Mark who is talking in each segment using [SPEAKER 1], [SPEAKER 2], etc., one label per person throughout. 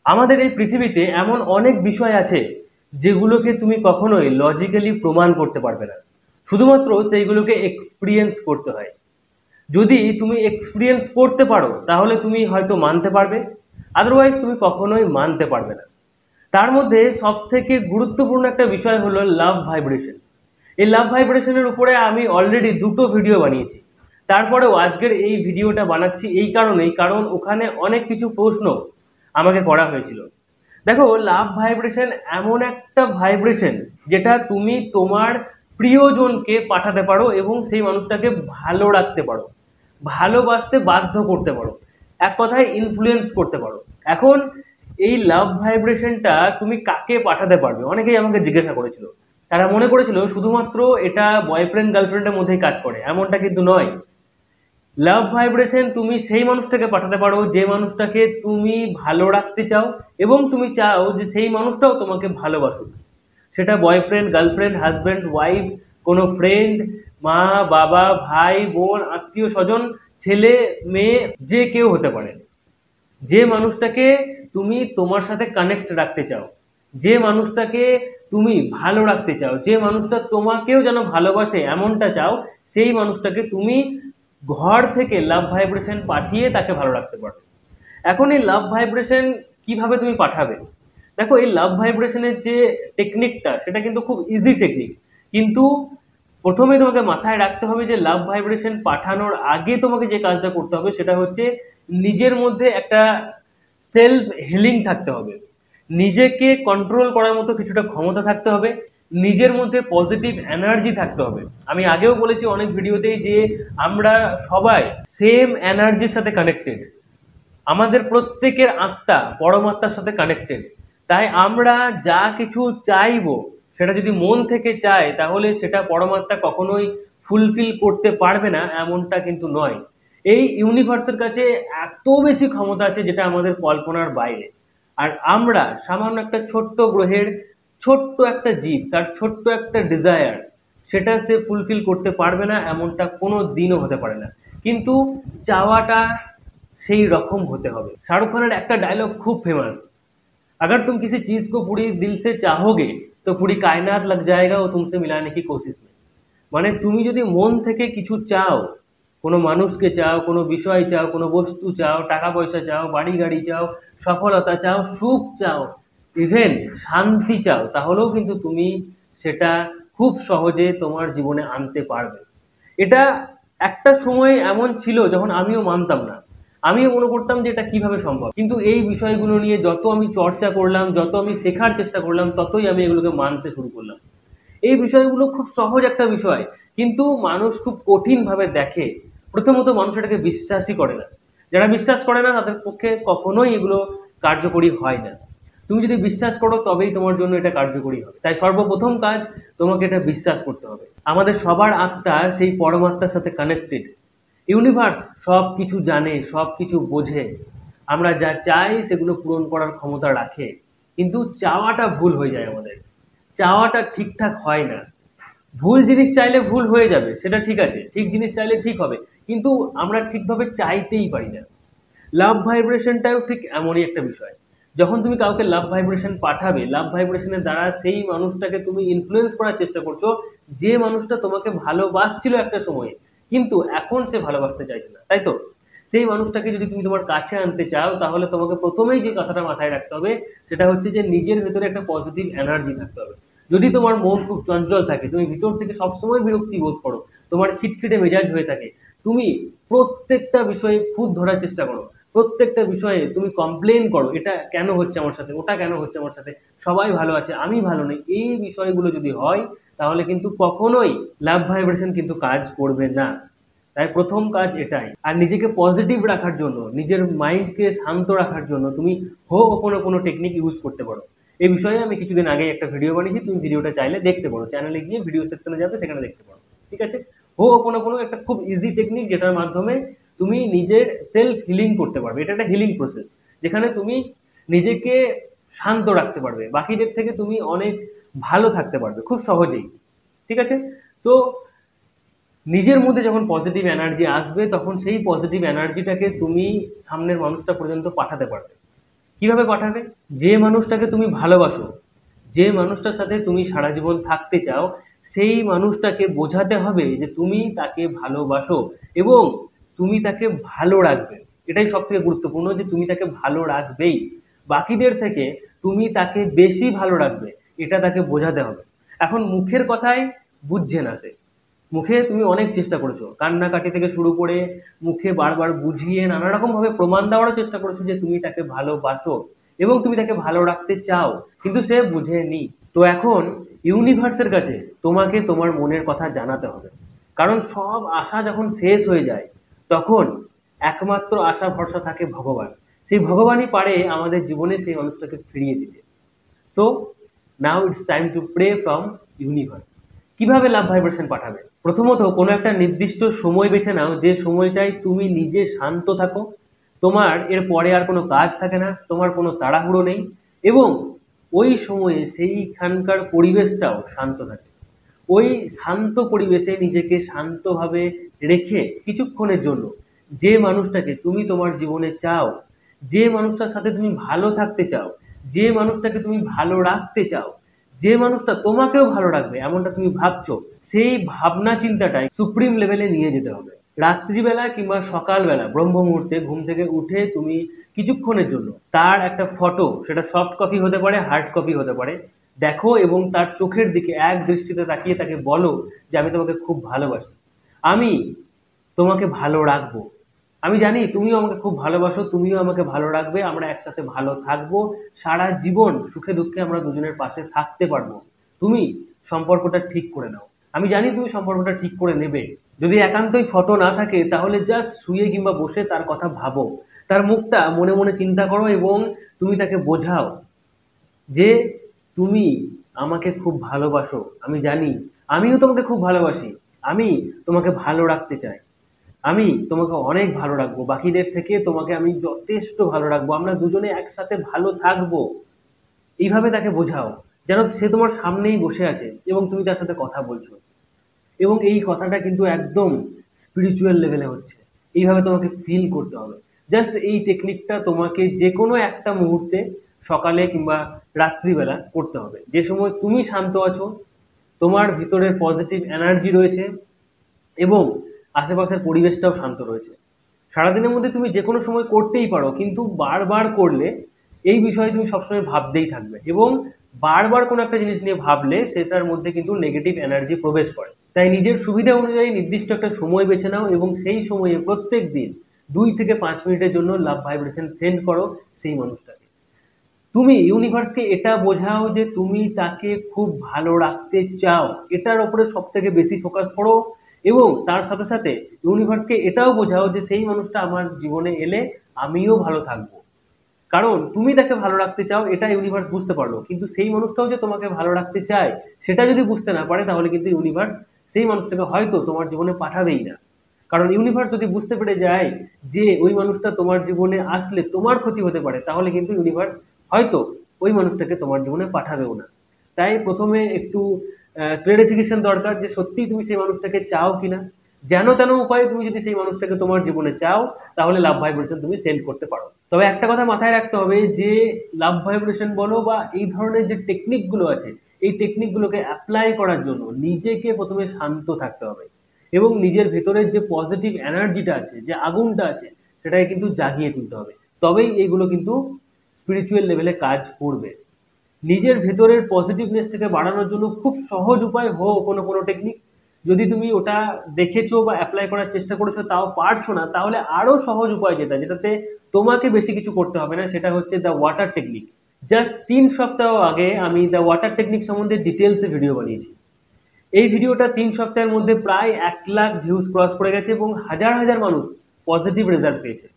[SPEAKER 1] আমাদের এই পৃথিবীতে এমন অনেক বিষয় আছে যেগুলোকে তুমি কখনোই লজিক্যালি প্রমাণ করতে পারবে না, শুধুমাত্র সেইগুলোকে এক্সপিরিয়েন্স করতে হয়। যদি তুমি এক্সপিরিয়েন্স করতে পারো তাহলে তুমি হয়তো মানতে পারবে, আদারওয়াইজ তুমি কখনোই মানতে পারবে না। তার মধ্যে সব থেকে গুরুত্বপূর্ণ একটা বিষয় হলো লাভ ভাইব্রেশন। এই লাভ ভাইব্রেশনের উপরে আমি অলরেডি দুটো ভিডিও বানিয়েছি। তারপরেও আজকের এই ভিডিওটা বানাচ্ছি এই কারণেই, কারণ ওখানে অনেক কিছু প্রশ্ন আমাকে করা হয়েছিল। দেখো, লাভ ভাইব্রেশন এমন একটা ভাইব্রেশন যেটা তুমি তোমার প্রিয়জনকে পাঠাতে পারো এবং সেই মানুষটাকে ভালো রাখতে পারো, ভালোবাসতে বাধ্য করতে পারো, এক কথায় ইনফ্লুয়েন্স করতে পারো। এখন এই লাভ ভাইব্রেশনটা তুমি কাকে পাঠাতে পারবে, অনেকেই আমাকে জিজ্ঞাসা করেছিল। তারা মনে করেছিল শুধুমাত্র এটা বয়ফ্রেন্ড গার্লফ্রেন্ডের মধ্যেই কাজ করে, এমনটা কিন্তু নয়। লাভ ভাইব্রেশন তুমি সেই মানুষটাকে পাঠাতে পারো যে মানুষটাকে তুমি ভালো রাখতে চাও এবং তুমি চাও যে সেই মানুষটাও তোমাকে ভালোবাসুক। সেটা বয়ফ্রেন্ড গার্লফ্রেন্ড হাজব্যান্ড ওয়াইফ, কোনো ফ্রেন্ড, মা বাবা ভাই বোন আত্মীয় স্বজন, ছেলে মেয়ে, যে কেউ হতে পারে। যে মানুষটাকে তুমি তোমার সাথে কানেক্ট রাখতে চাও, যে মানুষটাকে তুমি ভালো রাখতে চাও, যে মানুষটা তোমাকেও যেন ভালোবাসে এমনটা চাও, সেই মানুষটাকে তুমি ঘর থেকে লাভ ভাইব্রেশন পাঠিয়ে তাকে ভালো রাখতে পারো। এখন এই লাভ ভাইব্রেশন কিভাবে তুমি পাঠাবে? দেখো, এই লাভ ভাইব্রেশনের যে টেকনিকটা সেটা কিন্তু খুব ইজি টেকনিক, কিন্তু প্রথমে তোমাকে মাথায় রাখতে হবে যে লাভ ভাইব্রেশন পাঠানোর আগে তোমাকে যে কাজটা করতে হবে সেটা হচ্ছে নিজের মধ্যে একটা সেলফ হিলিং থাকতে হবে, নিজেকে কন্ট্রোল করার মতো কিছুটা ক্ষমতা থাকতে হবে, নিজের মধ্যে পজিটিভ এনার্জি থাকতে হবে। আমি আগেও বলেছি অনেক ভিডিওতেই যে আমরা সবাই সেম এনার্জির সাথে কানেক্টেড, আমাদের প্রত্যেকের আত্মা পরমাত্মার সাথে কানেক্টেড। তাই আমরা যা কিছু চাইবো সেটা যদি মন থেকে চায় তাহলে সেটা পরমাত্মা কখনোই ফুলফিল করতে পারবে না এমনটা কিন্তু নয়। এই ইউনিভার্সের কাছে এত বেশি ক্ষমতা আছে যেটা আমাদের কল্পনার বাইরে। আর আমরা সামান্য একটা ছোট্ট গ্রহের ছোট্ট একটা জীব, তার ছোট্ট একটা ডিজায়ার, সেটা সে ফুলফিল করতে পারবে না এমনটা কোনো দিনও হতে পারে না। কিন্তু চাওয়াটা সেই রকম হতে হবে। শাহরুখ খানের একটা ডায়লগ খুব फेमस, अगर तुम किसी चीज को पूरी दिल से चाहोगे तो पूरी कायनात लग जाएगा वो तुमसे मिलाने की कोशिश में। মানে তুমি যদি মন থেকে কিছু চাও, কোনো মানুষকে চাও, কোনো বিষয় চাও, কোনো বস্তু চাও, টাকা পয়সা চাও, বাড়ি গাড়ি চাও, সফলতা চাও, সুখ চাও, ইভেন শান্তি চাও, তাহলেও কিন্তু তুমি সেটা খুব সহজে তোমার জীবনে আনতে পারবে। এটা একটা সময় এমন ছিল যখন আমিও মানতাম না, আমিও মনে করতাম যে এটা কিভাবে সম্ভব, কিন্তু এই বিষয়গুলো নিয়ে যত আমি চর্চা করলাম, যত আমি শেখার চেষ্টা করলাম, ততই আমি এগুলোকে মানতে শুরু করলাম। এই বিষয়গুলো খুব সহজ একটা বিষয়, কিন্তু মানুষ খুব কঠিনভাবে দেখে। প্রথমত মানুষ এটাকে বিশ্বাসই করে না, যারা বিশ্বাস করে না তাদের পক্ষে কখনোই এগুলো কার্যকরী হয় না। তুমি যদি বিশ্বাস করো তবেই তোমার জন্য এটা কার্যকরী হবে। তাই সর্বপ্রথম কাজ, তোমাকে এটা বিশ্বাস করতে হবে। আমাদের সবার আত্মা সেই পরমাত্মার সাথে কানেক্টেড। ইউনিভার্স সব কিছু জানে, সব কিছু বোঝে, আমরা যা চাই সেগুলো পূরণ করার ক্ষমতা রাখে, কিন্তু চাওয়াটা ভুল হয়ে যায় আমাদের, চাওয়াটা ঠিকঠাক হয় না। ভুল জিনিস চাইলে ভুল হয়ে যাবে, সেটা ঠিক আছে, ঠিক জিনিস চাইলে ঠিক হবে, কিন্তু আমরা ঠিকভাবে চাইতেই পারি না। লাভ ভাইব্রেশনটাও ঠিক এমনই একটা বিষয়। যখন তুমি কাউকে লাভ ভাইব্রেশন পাঠাবে, লাভ ভাইব্রেশনের দ্বারা সেই মানুষটাকে তুমি ইনফ্লুয়েন্স করার চেষ্টা করছো, যে মানুষটা তোমাকে ভালোবাসছিল একটা সময়ে, কিন্তু এখন সে ভালোবাসতে চাইছে না, তাই তো? সেই মানুষটাকে যদি তুমি তোমার কাছে আনতে চাও তাহলে তোমাকে প্রথমেই যে কথাটা মাথায় রাখতে হবে সেটা হচ্ছে যে নিজের ভেতরে একটা পজিটিভ এনার্জি থাকতে হবে। যদি তোমার মন খুব চঞ্চল থাকে, তুমি ভিতর থেকে সবসময় বিরক্তি বোধ করো, তোমার খিটখিটে মেজাজ হয়ে থাকে, তুমি প্রত্যেকটা বিষয়ে খুঁত ধরার চেষ্টা করো, প্রত্যেকটা বিষয়ে তুমি কমপ্লেন করো, এটা কেন হচ্ছে আমার সাথে, ওটা কেন হচ্ছে আমার সাথে, সবাই ভালো আছে আমি ভালো নেই, এই বিষয়গুলো যদি হয় তাহলে কিন্তু কখনোই লাভ ভাইব্রেশন কিন্তু কাজ করবে না। তাই প্রথম কাজ এটাই। আর নিজেকে পজিটিভ রাখার জন্য, নিজের মাইন্ডকে শান্ত রাখার জন্য তুমি হো কোনো কোনো টেকনিক ইউজ করতে পারো। এই বিষয়ে আমি কিছুদিন আগে একটা ভিডিও বানিয়েছি, তুমি ভিডিওটা চাইলে দেখতে পারো, চ্যানেলে গিয়ে ভিডিও সেকশনে যাবে, সেখানে দেখতে পারো। ঠিক আছে? হো কোনো একটা খুব ইজি টেকনিক যেটার মাধ্যমে তুমি নিজের সেলফ হিলিং করতে পারবে। এটা একটা হিলিং প্রসেস যেখানে তুমি নিজেকে শান্ত রাখতে পারবে, বাকিদের থেকে তুমি অনেক ভালো থাকতে পারবে খুব সহজেই। ঠিক আছে? তো নিজের মধ্যে যখন পজিটিভ এনার্জি আসবে তখন সেই পজিটিভ এনার্জিটাকে তুমি সামনের মানুষটা পর্যন্ত পাঠাতে পারবে। কিভাবে পাঠাবে? যে মানুষটাকে তুমি ভালোবাসো, যে মানুষটার সাথে তুমি সারা জীবন থাকতে চাও, সেই মানুষটাকে বোঝাতে হবে যে তুমি তাকে ভালোবাসো এবং তুমি তাকে ভালো রাখবে। এটাই সব থেকে গুরুত্বপূর্ণ, যে তুমি তাকে ভালো রাখবেই, বাকিদের থেকে তুমি তাকে বেশি ভালো রাখবে, এটা তাকে বোঝাতে হবে। এখন মুখের কথায় বুঝছে না সে, মুখে তুমি অনেক চেষ্টা করেছো, কান্নাকাটি থেকে শুরু করে মুখে বারবার বুঝিয়ে নানা রকম ভাবে প্রমাণ দেওয়ারও চেষ্টা করেছো যে তুমি তাকে ভালোবাসো এবং তুমি তাকে ভালো রাখতে চাও, কিন্তু সে বুঝেনি। তো এখন ইউনিভার্সের কাছে তোমাকে তোমার মনের কথা জানাতে হবে, কারণ সব আশা যখন শেষ হয়ে যায় তখন একমাত্র আশা ভরসা থাকে ভগবান। সেই ভগবানই পারে আমাদের জীবনে সেই মানুষটাকে ফিরিয়ে দিতে। So now it's time to pray from universe. কিভাবে লাভ ভাইব্রেশন পাঠাবে? প্রথমত, কোনো একটা নির্দিষ্ট সময় বেছে নাও, যে সময়টায় তুমি নিজে শান্ত থাকো, তোমার এর পরে আর কোনো কাজ থাকে না, তোমার কোনো তাড়াহুড়ো নেই, এবং ওই সময়ে সেইখানকার পরিবেশটাও শান্ত থাকে। ওই শান্ত পরিবেশে নিজেকে শান্তভাবে রেখে কিছুক্ষণের জন্য যে মানুষটাকে তুমি তোমার জীবনে চাও, যে মানুষটার সাথে তুমি ভালো থাকতে চাও, যে মানুষটাকে তুমি ভালো রাখতে চাও, যে মানুষটা তোমাকেও ভালো রাখবে এমনটা তুমি ভাবছো, সেই ভাবনা চিন্তাটাই সুপ্রিম লেভেলে নিয়ে যেতে হবে। রাত্রিবেলা কিংবা সকালবেলা ব্রহ্ম মুহূর্তে ঘুম থেকে উঠে তুমি কিছুক্ষণের জন্য তার একটা ফটো, সেটা সফট কপি হতে পারে, হার্ড কপি হতে পারে, দেখো এবং তার চোখের দিকে এক দৃষ্টিতে তাকিয়ে তাকে বলো যে আমি তোমাকে খুব ভালোবাসি, আমি তোমাকে ভালো রাখবো, আমি জানি তুমিও আমাকে খুব ভালোবাসো, তুমিও আমাকে ভালো রাখবে, আমরা একসাথে ভালো থাকবো, সারা জীবন সুখে দুঃখে আমরা দুজনের পাশে থাকতে পারবো। তুমি সম্পর্কটা ঠিক করে নাও, আমি জানি তুমি সম্পর্কটা ঠিক করে নেবে। যদি একান্তই ফটো না থাকে তাহলে জাস্ট শুয়ে কিংবা বসে তার কথা ভাবো, তার মুখটা মনে মনে চিন্তা করো এবং তুমি তাকে বোঝাও যে তুমি আমাকে খুব ভালোবাসো, আমি জানি, আমিও তোমাকে খুব ভালোবাসি, আমি তোমাকে ভালো রাখতে চাই, আমি তোমাকে অনেক ভালো রাখবো, বাকিদের থেকে তোমাকে আমি যথেষ্ট ভালো রাখবো, আমরা দুজনে একসাথে ভালো থাকবো। এইভাবে তাকে বোঝাও যেন সে তোমার সামনেই বসে আছে এবং তুমি তার সাথে কথা বলছো, এবং এই কথাটা কিন্তু একদম স্পিরিচুয়াল লেভেলে হচ্ছে। এইভাবে তোমাকে ফিল করতে হবে। জাস্ট এই টেকনিকটা তোমাকে যে কোনো একটা মুহূর্তে সকালে কিংবা রাত্রিবেলা করতে হবে, যে সময় তুমি শান্ত আছো, তোমার ভিতরের পজিটিভ এনার্জি রয়েছে এবং আশেপাশের পরিবেশটাও শান্ত রয়েছে। সারাদিনের মধ্যে তুমি যে কোনো সময় করতেই পারো, কিন্তু বারবার করলে এই বিষয়ে তুমি সবসময় ভাবতেই থাকবে এবং বারবার কোনো একটা জিনিস নিয়ে ভাবলে সেটার মধ্যে কিন্তু নেগেটিভ এনার্জি প্রবেশ করে। তাই নিজের সুবিধা অনুযায়ী নির্দিষ্ট একটা সময় বেছে নাও এবং সেই সময়ে প্রত্যেক দিন 2 থেকে 5 মিনিটের জন্য লাভ ভাইব্রেশন সেন্ড করো সেই মানুষটাকে। তুমি ইউনিভার্সকে এটা বোঝাও যে তুমি তাকে খুব ভালো রাখতে চাও, এটার ওপরে সব থেকে বেশি ফোকাস করো, এবং তার সাথে সাথে ইউনিভার্সকে এটাও বোঝাও যে সেই মানুষটা আমার জীবনে এলে আমিও ভালো থাকবো। কারণ তুমি তাকে ভালো রাখতে চাও এটা ইউনিভার্স বুঝতে পারলো, কিন্তু সেই মানুষটাও যে তোমাকে ভালো রাখতে চায় সেটা যদি বুঝতে না পারে তাহলে কিন্তু ইউনিভার্স সেই মানুষটাকে হয়তো তোমার জীবনে পাঠাবেই না। কারণ ইউনিভার্স যদি বুঝতে পেরে যায় যে ওই মানুষটা তোমার জীবনে আসলে তোমার ক্ষতি হতে পারে, তাহলে কিন্তু ইউনিভার্স হয়তো ওই মানুষটাকে তোমার জীবনে পাঠাবেও না। তাই প্রথমে একটু ক্লারিফিকেশন দরকার যে সত্যিই তুমি সেই মানুষটাকে চাও কিনা। যেন তেন উপায়ে তুমি যদি সেই মানুষটাকে তোমার জীবনে চাও তাহলে লাভ ভাইব্রেশন তুমি সেন্ড করতে পারো। তবে একটা কথা মাথায় রাখতে হবে যে লাভ ভাইব্রেশন বলো বা এই ধরনের যে টেকনিকগুলো আছে, এই টেকনিকগুলোকে অ্যাপ্লাই করার জন্য নিজেকে প্রথমে শান্ত থাকতে হবে এবং নিজের ভেতরের যে পজিটিভ এনার্জিটা আছে, যে আগুনটা আছে, সেটাকে কিন্তু জাগিয়ে তুলতে হবে। তবেই এইগুলো কিন্তু স্পিরিচুয়াল লেভেলে কাজ করবে। নিজের ভেতরের পজিটিভনেস থেকে বাড়ানোর জন্য খুব সহজ উপায় কোনো কোনো টেকনিক, যদি তুমি ওটা দেখেছো বা অ্যাপ্লাই করার চেষ্টা করেছো তাও পারছো না, তাহলে আরো সহজ উপায় যেটাতে তোমাকে বেশি কিছু করতে হবে না, সেটা হচ্ছে দ্য ওয়াটার টেকনিক। জাস্ট 3 সপ্তাহ আগে আমি দ্য ওয়াটার টেকনিক সম্বন্ধে ডিটেলসে ভিডিও বানিয়েছি। এই ভিডিওটা 3 সপ্তাহের মধ্যে প্রায় 1 লাখ ভিউজ ক্রস করে গেছে এবং হাজার হাজার মানুষ পজিটিভ রেজাল্ট পেয়েছে।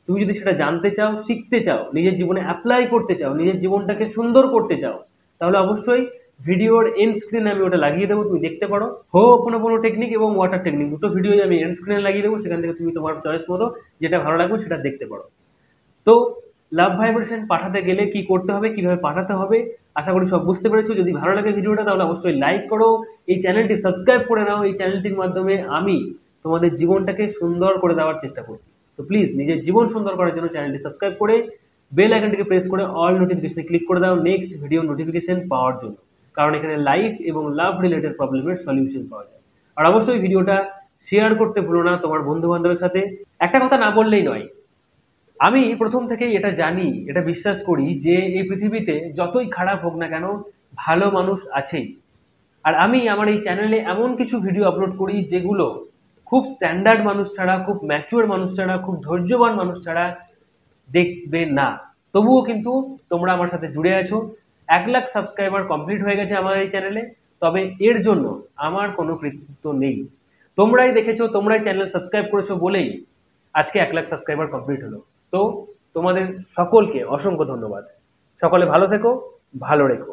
[SPEAKER 1] তুমি যদি সেটা জানতে চাও, শিখতে চাও, নিজের জীবনে অ্যাপ্লাই করতে চাও, নিজের জীবনটাকে সুন্দর করতে চাও, তাহলে অবশ্যই ভিডিওর এন্ড স্ক্রিনে আমি ওটা লাগিয়ে দেবো, তুমি দেখতে পারো। কোনো টেকনিক এবং ওয়াটার টেকনিক দুটো ভিডিওই আমি এন্ড স্ক্রিনে লাগিয়ে দেবো, সেখান থেকে তুমি তোমার চয়েস মতো যেটা ভালো লাগবে সেটা দেখতে পারো। তো লাভ ভাইব্রেশন পাঠাতে গেলে কি করতে হবে, কিভাবে পাঠাতে হবে, আশা করি সব বুঝতে পেরেছো। যদি ভালো লাগে ভিডিওটা তাহলে অবশ্যই লাইক করো, এই চ্যানেলটি সাবস্ক্রাইব করে নাও। এই চ্যানেলটির মাধ্যমে আমি তোমাদের জীবনটাকে সুন্দর করে দেওয়ার চেষ্টা করছি। তো প্লিজ নিজের জীবন সুন্দর করার জন্য চ্যানেলটি সাবস্ক্রাইব করে বেল আইকনটিকে প্রেস করে অল নোটিফিকেশনে ক্লিক করে দাও নেক্সট ভিডিও নোটিফিকেশন পাওয়ার জন্য, কারণ এখানে লাইফ এবং লাভ রিলেটেড প্রবলেমের সলিউশন পাওয়া যায়। আর অবশ্যই ভিডিওটা শেয়ার করতে ভুলো না তোমার বন্ধু বান্ধবের সাথে। একটা কথা না বললেই নয়, আমি প্রথম থেকেই এটা জানি, এটা বিশ্বাস করি যে এই পৃথিবীতে যতই খারাপ হোক না কেন ভালো মানুষ আছেই। আর আমি আমার এই চ্যানেলে এমন কিছু ভিডিও আপলোড করি যেগুলো খুব স্ট্যান্ডার্ড মানুষ ছাড়া, খুব ম্যাচিওর মানুষ ছাড়া, খুব ধৈর্যবান মানুষ ছাড়া দেখবে না। তবুও কিন্তু তোমরা আমার সাথে জুড়ে আছো। 1 লাখ সাবস্ক্রাইবার কমপ্লিট হয়ে গেছে আমার এই চ্যানেলে, তবে এর জন্য আমার কোনো কৃতিত্ব নেই। তোমরাই দেখেছো, তোমরাই চ্যানেল সাবস্ক্রাইব করেছো বলেই আজকে 1 লাখ সাবস্ক্রাইবার কমপ্লিট হলো। তো তোমাদের সকলকে অসংখ্য ধন্যবাদ। সকলে ভালো থেকো, ভালো রেখো।